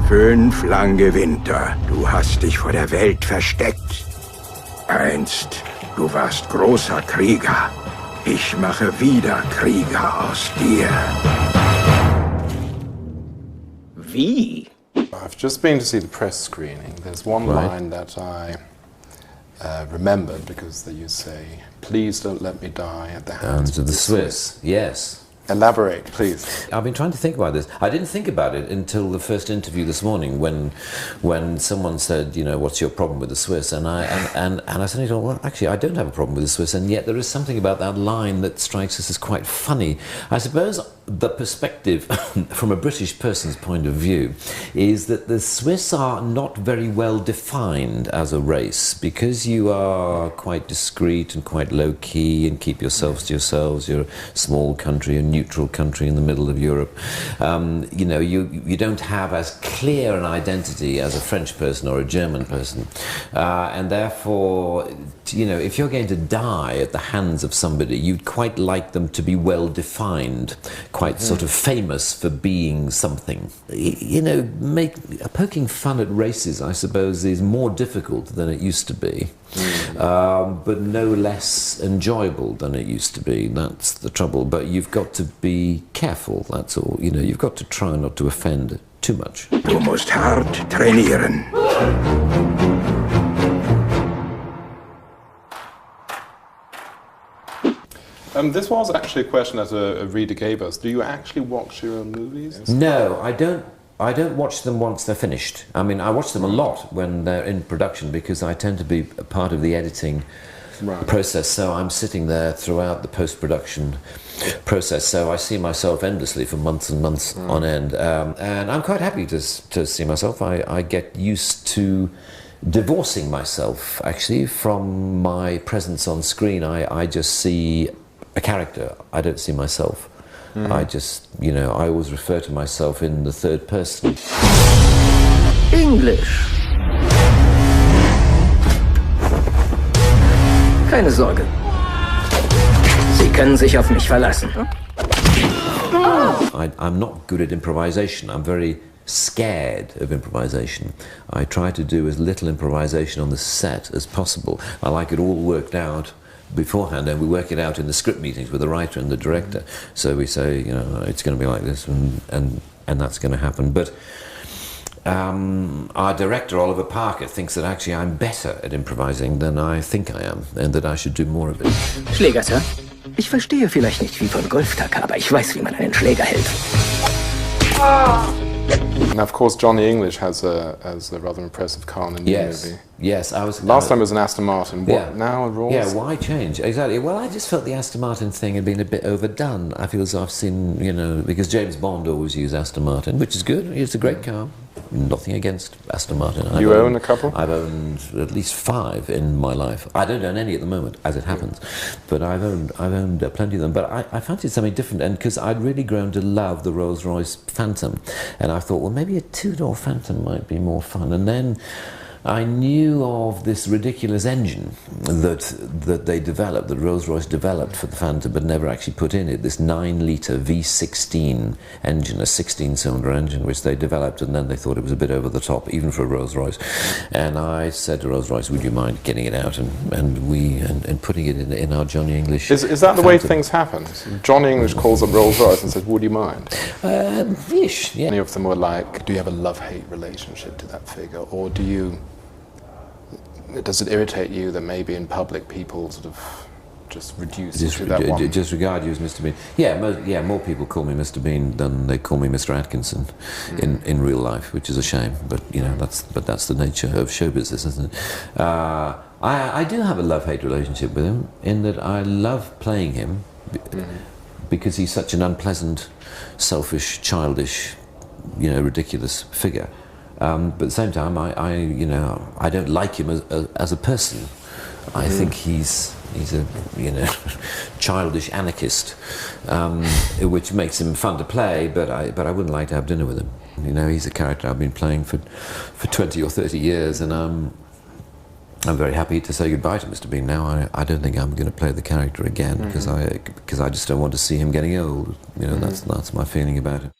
5 lange Winter. Du hast dich vor der Welt versteckt. Einst, du warst großer Krieger. Ich mache wieder Krieger aus dir. Wie? I've just been to see the press screening. There's one line that I remembered because you say, "Please don't let me die at the hands of the Swiss." Yes. Elaborate, please. I've been trying to think about this. I didn't think about it until the first interview this morning when someone said, you know, what's your problem with the Swiss? And I suddenly thought, well, actually, I don't have a problem with the Swiss, and yet there is something about that line that strikes us as quite funny. I suppose the perspective from a British person's point of view is that the Swiss are not very well defined as a race because you are quite discreet and quite low-key and keep yourselves to yourselves. You're a small country, a neutral country in the middle of Europe. You know, you don't have as clear an identity as a French person or a German person. And therefore, you know, if you're going to die at the hands of somebody, you'd quite like them to be well defined, quite sort of famous for being something. You know, poking fun at races, I suppose, is more difficult than it used to be, but no less enjoyable than it used to be. That's the trouble. But you've got to be careful, that's all. You know, you've got to try not to offend too much. Du musst hart trainieren. This was actually a question that a reader gave us. Do you actually watch your own movies? No, I don't. I don't watch them once they're finished. I mean, I watch them a lot when they're in production because I tend to be a part of the editing process. So I'm sitting there throughout the post-production process. So I see myself endlessly for months and months on end. And I'm quite happy to see myself. I get used to divorcing myself, actually, from my presence on screen. I just see a character. I don't see myself. I just, you know, I always refer to myself in the third person. Englisch. Keine Sorge. Sie können sich auf mich verlassen. I'm not good at improvisation. I'm very scared of improvisation. I try to do as little improvisation on the set as possible. I like it all worked out beforehand, and we work it out in the script meetings with the writer and the director. So we say, you know, it's going to be like this, and that's going to happen. But our director, Oliver Parker, thinks that actually I'm better at improvising than I think I am, and that I should do more of it. Schläger, Sir? Ich verstehe vielleicht nicht wie von Golftag, aber ich weiß, wie man einen Schläger hält. And of course, Johnny English has a rather impressive car in the new movie. Yes, Last time it was an Aston Martin. What now? A Rolls? Yeah, why change? Exactly. Well, I just felt the Aston Martin thing had been a bit overdone. I feel as I've seen, you know, because James Bond always used Aston Martin, which is good. It's a great car. Nothing against Aston Martin. You own a couple? I've owned at least 5 in my life. I don't own any at the moment, as it happens, but I've owned plenty of them. But I fancied something different, and because I'd really grown to love the Rolls-Royce Phantom, and I thought, well, maybe a 2-door Phantom might be more fun. And then I knew of this ridiculous engine that they developed, that Rolls-Royce developed for the Phantom, but never actually put in it, this 9-litre V16 engine, a 16-cylinder engine, which they developed, and then they thought it was a bit over the top, even for Rolls-Royce. And I said to Rolls-Royce, would you mind getting it out and putting it in our Johnny English Is that the Phantom. way things happen? Johnny English calls up Rolls-Royce and says, would you mind? Ish, yeah. Many of them were like, do you have a love-hate relationship to that figure, or does it irritate you that maybe in public people sort of just reduce to that one? Just regard you as Mr Bean. Yeah, more people call me Mr Bean than they call me Mr Atkinson in real life, which is a shame. But you know, that's the nature of show business, isn't it? I do have a love-hate relationship with him in that I love playing him because he's such an unpleasant, selfish, childish, you know, ridiculous figure. But at the same time, I don't like him as a person. I think he's a, you know, childish anarchist, which makes him fun to play. But I wouldn't like to have dinner with him. You know, he's a character I've been playing for 20 or 30 years, and I'm very happy to say goodbye to Mr Bean now. I don't think I'm going to play the character again because I just don't want to see him getting old. You know, that's my feeling about it.